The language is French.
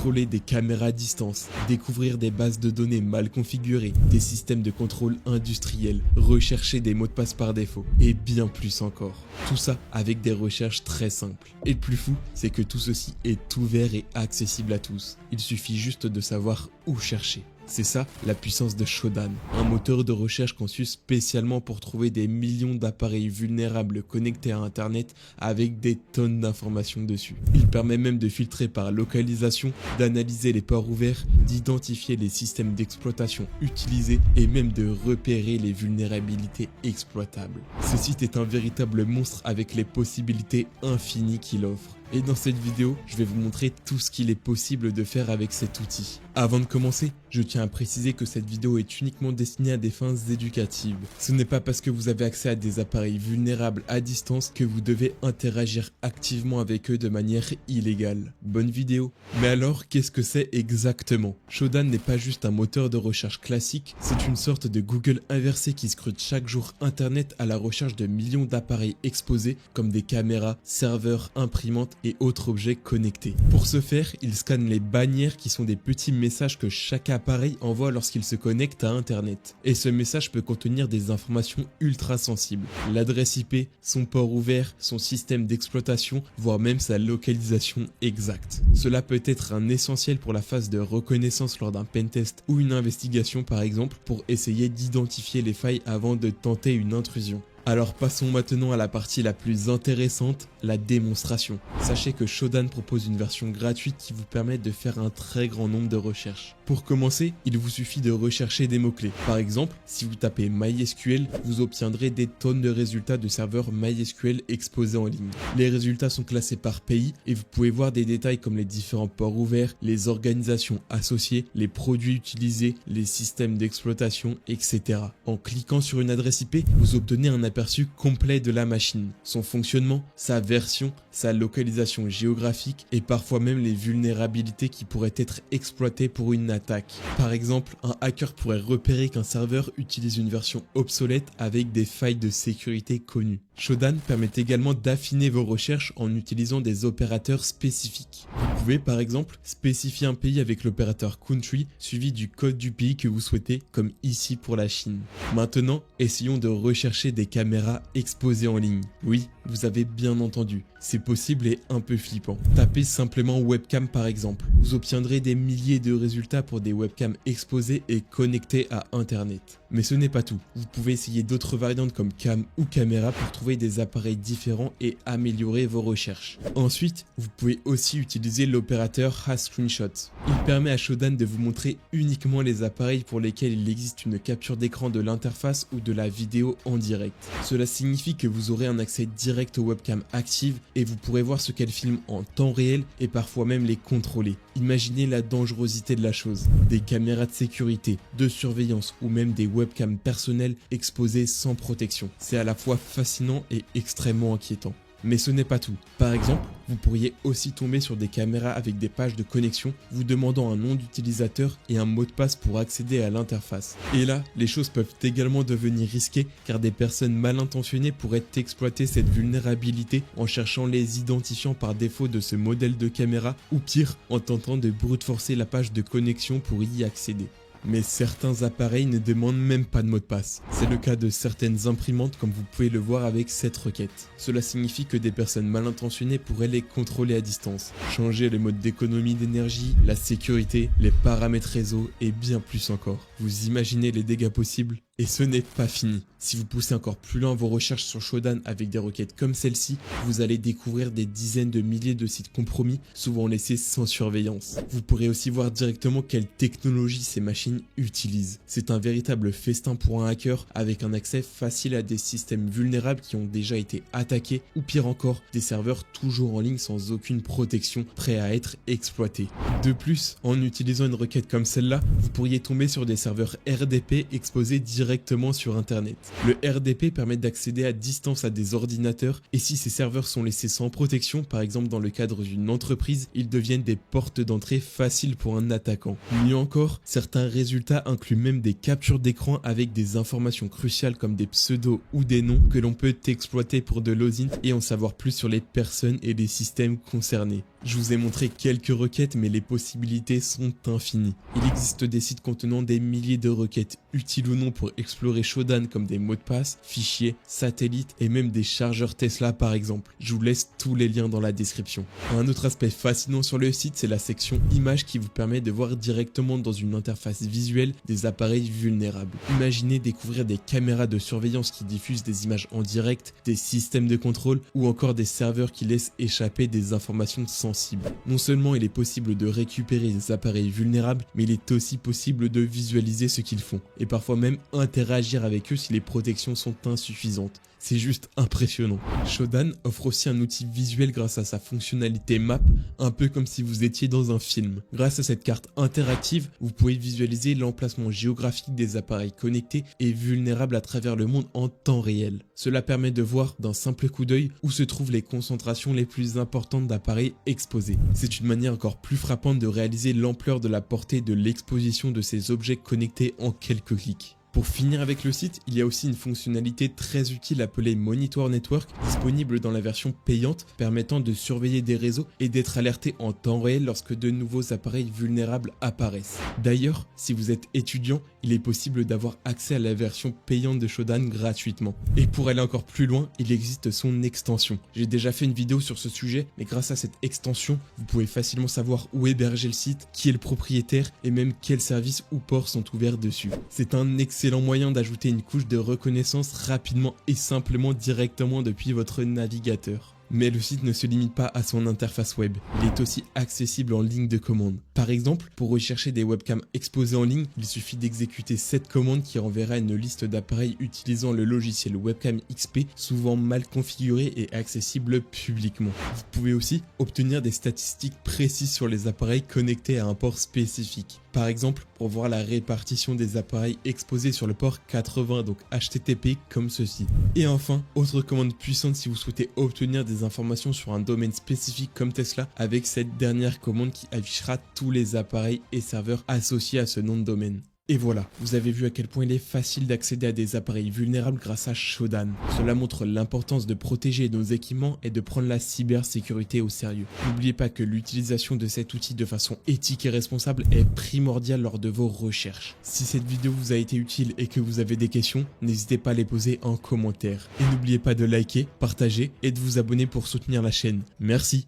contrôler des caméras à distance, découvrir des bases de données mal configurées, des systèmes de contrôle industriels, rechercher des mots de passe par défaut et bien plus encore. Tout ça avec des recherches très simples. Et le plus fou, c'est que tout ceci est ouvert et accessible à tous. Il suffit juste de savoir où chercher. C'est ça la puissance de Shodan, un moteur de recherche conçu spécialement pour trouver des millions d'appareils vulnérables connectés à internet avec des tonnes d'informations dessus. Il permet même de filtrer par localisation, d'analyser les ports ouverts, d'identifier les systèmes d'exploitation utilisés et même de repérer les vulnérabilités exploitables. Ce site est un véritable monstre avec les possibilités infinies qu'il offre. Et dans cette vidéo, je vais vous montrer tout ce qu'il est possible de faire avec cet outil. Avant de commencer, je tiens à préciser que cette vidéo est uniquement destinée à des fins éducatives. Ce n'est pas parce que vous avez accès à des appareils vulnérables à distance que vous devez interagir activement avec eux de manière illégale. Bonne vidéo. Mais alors, qu'est-ce que c'est exactement? Shodan n'est pas juste un moteur de recherche classique, c'est une sorte de Google inversé qui scrute chaque jour Internet à la recherche de millions d'appareils exposés comme des caméras, serveurs, imprimantes et autres objets connectés. Pour ce faire, il scanne les bannières qui sont des petits messages que chaque appareil envoie lorsqu'il se connecte à Internet. Et ce message peut contenir des informations ultra sensibles. L'adresse IP, son port ouvert, son système d'exploitation, voire même sa localisation exacte. Cela peut être un essentiel pour la phase de reconnaissance lors d'un pentest ou une investigation par exemple pour essayer d'identifier les failles avant de tenter une intrusion. Alors passons maintenant à la partie la plus intéressante, la démonstration. Sachez que Shodan propose une version gratuite qui vous permet de faire un très grand nombre de recherches. Pour commencer, il vous suffit de rechercher des mots-clés. Par exemple, si vous tapez MySQL, vous obtiendrez des tonnes de résultats de serveurs MySQL exposés en ligne. Les résultats sont classés par pays et vous pouvez voir des détails comme les différents ports ouverts, les organisations associées, les produits utilisés, les systèmes d'exploitation, etc. En cliquant sur une adresse IP, vous obtenez un aperçu complet de la machine, son fonctionnement, sa version, sa localisation géographique et parfois même les vulnérabilités qui pourraient être exploitées pour une attaque. Par exemple, un hacker pourrait repérer qu'un serveur utilise une version obsolète avec des failles de sécurité connues. Shodan permet également d'affiner vos recherches en utilisant des opérateurs spécifiques. Vous pouvez par exemple spécifier un pays avec l'opérateur country suivi du code du pays que vous souhaitez, comme ici pour la Chine. Maintenant, essayons de rechercher des caméras exposées en ligne. Oui, vous avez bien entendu, c'est possible et un peu flippant. Tapez simplement webcam par exemple. Vous obtiendrez des milliers de résultats pour des webcams exposées et connectées à internet. Mais ce n'est pas tout. Vous pouvez essayer d'autres variantes comme cam ou caméra pour trouver des appareils différents et améliorer vos recherches. Ensuite, vous pouvez aussi utiliser l'opérateur HaScreenshot. Il permet à Shodan de vous montrer uniquement les appareils pour lesquels il existe une capture d'écran de l'interface ou de la vidéo en direct. Cela signifie que vous aurez un accès direct aux webcams actives et vous pourrez voir ce qu'elles filment en temps réel et parfois même les contrôler. Imaginez la dangerosité de la chose. Des caméras de sécurité, de surveillance ou même des webcams personnelles exposées sans protection. C'est à la fois fascinant et extrêmement inquiétant. Mais ce n'est pas tout. Par exemple, vous pourriez aussi tomber sur des caméras avec des pages de connexion vous demandant un nom d'utilisateur et un mot de passe pour accéder à l'interface. Et là, les choses peuvent également devenir risquées car des personnes mal intentionnées pourraient exploiter cette vulnérabilité en cherchant les identifiants par défaut de ce modèle de caméra ou pire, en tentant de brute forcer la page de connexion pour y accéder. Mais certains appareils ne demandent même pas de mot de passe. C'est le cas de certaines imprimantes comme vous pouvez le voir avec cette requête. Cela signifie que des personnes mal intentionnées pourraient les contrôler à distance, changer les modes d'économie d'énergie, la sécurité, les paramètres réseau et bien plus encore. Vous imaginez les dégâts possibles ? Et ce n'est pas fini. Si vous poussez encore plus loin vos recherches sur Shodan avec des requêtes comme celle-ci, vous allez découvrir des dizaines de milliers de sites compromis, souvent laissés sans surveillance. Vous pourrez aussi voir directement quelle technologie ces machines utilisent. C'est un véritable festin pour un hacker avec un accès facile à des systèmes vulnérables qui ont déjà été attaqués ou pire encore, des serveurs toujours en ligne sans aucune protection, prêts à être exploités. De plus, en utilisant une requête comme celle-là, vous pourriez tomber sur des serveurs RDP exposés directement directement sur internet. Le RDP permet d'accéder à distance à des ordinateurs et si ces serveurs sont laissés sans protection, par exemple dans le cadre d'une entreprise, ils deviennent des portes d'entrée faciles pour un attaquant. Mieux encore, certains résultats incluent même des captures d'écran avec des informations cruciales comme des pseudos ou des noms que l'on peut exploiter pour de l'OSINT et en savoir plus sur les personnes et les systèmes concernés. Je vous ai montré quelques requêtes mais les possibilités sont infinies. Il existe des sites contenant des milliers de requêtes utiles ou non pour explorer Shodan comme des mots de passe, fichiers, satellites et même des chargeurs Tesla par exemple. Je vous laisse tous les liens dans la description. Un autre aspect fascinant sur le site, c'est la section images qui vous permet de voir directement dans une interface visuelle des appareils vulnérables. Imaginez découvrir des caméras de surveillance qui diffusent des images en direct, des systèmes de contrôle ou encore des serveurs qui laissent échapper des informations sensibles. Non seulement il est possible de récupérer des appareils vulnérables, mais il est aussi possible de visualiser ce qu'ils font et parfois même interagir avec eux si les protections sont insuffisantes. C'est juste impressionnant. Shodan offre aussi un outil visuel grâce à sa fonctionnalité map, un peu comme si vous étiez dans un film. Grâce à cette carte interactive, vous pouvez visualiser l'emplacement géographique des appareils connectés et vulnérables à travers le monde en temps réel. Cela permet de voir d'un simple coup d'œil où se trouvent les concentrations les plus importantes d'appareils exposés. C'est une manière encore plus frappante de réaliser l'ampleur de la portée de l'exposition de ces objets connectés en quelques clics. Pour finir avec le site, il y a aussi une fonctionnalité très utile appelée Monitor Network, disponible dans la version payante, permettant de surveiller des réseaux et d'être alerté en temps réel lorsque de nouveaux appareils vulnérables apparaissent. D'ailleurs, si vous êtes étudiant, il est possible d'avoir accès à la version payante de Shodan gratuitement. Et pour aller encore plus loin, il existe son extension. J'ai déjà fait une vidéo sur ce sujet, mais grâce à cette extension, vous pouvez facilement savoir où héberger le site, qui est le propriétaire et même quels services ou ports sont ouverts dessus. C'est un excellent moyen d'ajouter une couche de reconnaissance rapidement et simplement directement depuis votre navigateur. Mais le site ne se limite pas à son interface web, il est aussi accessible en ligne de commande. Par exemple, pour rechercher des webcams exposées en ligne, il suffit d'exécuter cette commande qui renverra une liste d'appareils utilisant le logiciel Webcam XP, souvent mal configuré et accessible publiquement. Vous pouvez aussi obtenir des statistiques précises sur les appareils connectés à un port spécifique. Par exemple, pour voir la répartition des appareils exposés sur le port 80, donc HTTP comme ceci. Et enfin, autre commande puissante si vous souhaitez obtenir des informations sur un domaine spécifique comme Tesla, avec cette dernière commande qui affichera tous les appareils et serveurs associés à ce nom de domaine. Et voilà, vous avez vu à quel point il est facile d'accéder à des appareils vulnérables grâce à Shodan. Cela montre l'importance de protéger nos équipements et de prendre la cybersécurité au sérieux. N'oubliez pas que l'utilisation de cet outil de façon éthique et responsable est primordiale lors de vos recherches. Si cette vidéo vous a été utile et que vous avez des questions, n'hésitez pas à les poser en commentaire. Et n'oubliez pas de liker, partager et de vous abonner pour soutenir la chaîne. Merci.